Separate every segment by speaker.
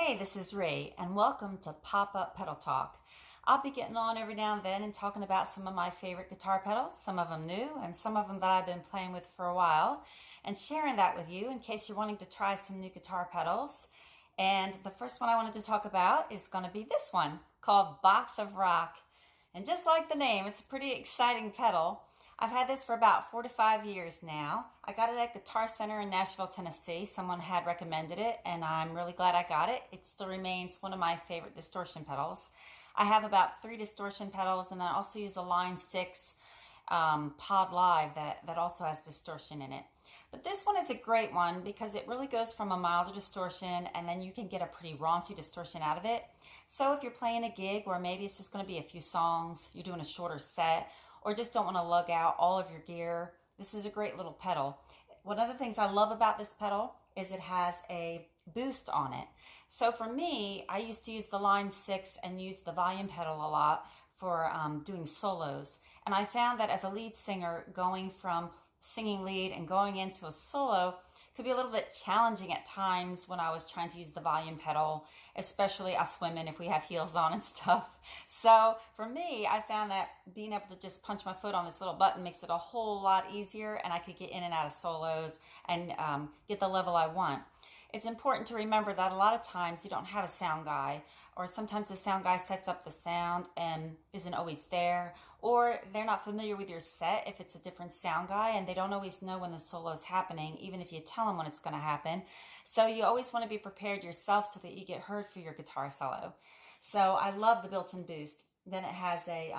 Speaker 1: Hey, this is Ray, and welcome to Pop-Up Pedal Talk. I'll be getting on every now and then and talking about some of my favorite guitar pedals, some of them new and some of them that I've been playing with for a while, and sharing that with you in case you're wanting to try some new guitar pedals. And the first one I wanted to talk about is going to be this one called Box of Rock. And just like the name, it's a pretty exciting pedal. I've had this for about 4 to 5 years now. I got it at Guitar Center in Nashville, Tennessee. Someone had recommended it, and I'm really glad I got it. It still remains one of my favorite distortion pedals. I have about 3 distortion pedals, and I also use the Line 6 Pod Live that also has distortion in it. But this one is a great one because it really goes from a milder distortion, and then you can get a pretty raunchy distortion out of it. So if you're playing a gig where maybe it's just going to be a few songs, you're doing a shorter set, or just don't want to lug out all of your gear, this is a great little pedal. One of the things I love about this pedal is it has a boost on it. So for me, I used to use the Line 6 and use the volume pedal a lot for doing solos. And I found that as a lead singer, going from singing lead and going into a solo could be a little bit challenging at times when I was trying to use the volume pedal, especially us women if we have heels on and stuff. So for me, I found that being able to just punch my foot on this little button makes it a whole lot easier, and I could get in and out of solos and get the level I want. It's important to remember that a lot of times you don't have a sound guy, or sometimes the sound guy sets up the sound and isn't always there, or they're not familiar with your set if it's a different sound guy, and they don't always know when the solo is happening, even if you tell them when it's going to happen. So you always want to be prepared yourself so that you get heard for your guitar solo. So I love the built-in boost. Then it has a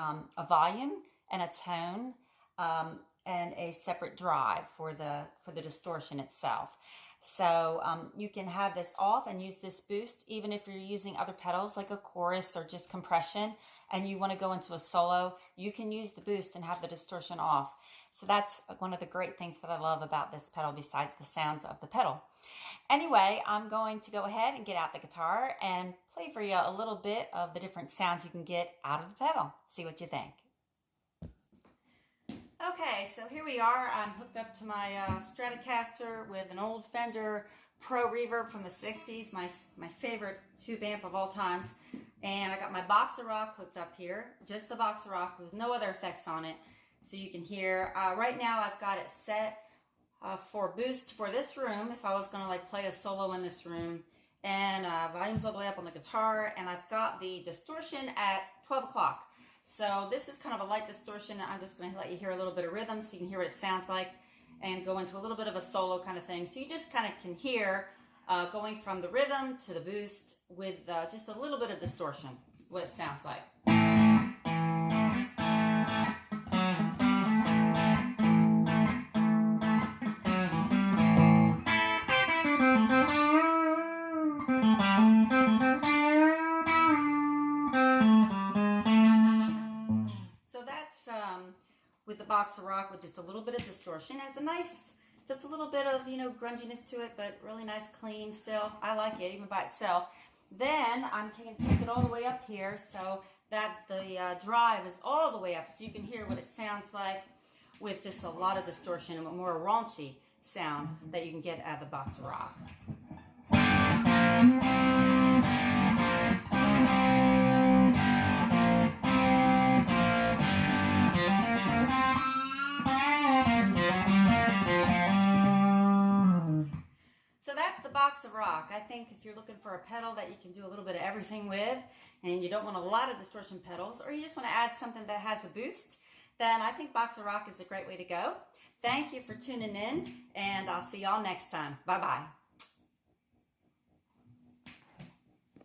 Speaker 1: volume and a tone and a separate drive for the distortion itself. So you can have this off and use this boost even if you're using other pedals like a chorus or just compression and you want to go into a solo, you can use the boost and have the distortion off. So that's one of the great things that I love about this pedal besides the sounds of the pedal. Anyway, I'm going to go ahead and get out the guitar and play for you a little bit of the different sounds you can get out of the pedal. See what you think. Okay, so here we are. I'm hooked up to my Stratocaster with an old Fender Pro Reverb from the 60s, my favorite tube amp of all times. And I got my Box of Rock hooked up here, just the Box of Rock with no other effects on it. So you can hear, right now I've got it set for boost for this room, if I was going to like play a solo in this room. And volume's all the way up on the guitar, and I've got the distortion at 12 o'clock. So this is kind of a light distortion. I'm just going to let you hear a little bit of rhythm so you can hear what it sounds like and go into a little bit of a solo kind of thing. So you just kind of can hear going from the rhythm to the boost with just a little bit of distortion, what it sounds like. With the Box of Rock with just a little bit of distortion. It has a nice, just a little bit of, grunginess to it, but really nice clean still. I like it even by itself. Then I'm taking it all the way up here so that the drive is all the way up so you can hear what it sounds like with just a lot of distortion and a more raunchy sound that you can get out of the Box of Rock. So that's the Box of Rock. I think if you're looking for a pedal that you can do a little bit of everything with, and you don't want a lot of distortion pedals, or you just want to add something that has a boost, then I think Box of Rock is a great way to go. Thank you for tuning in, and I'll see y'all next time. Bye-bye.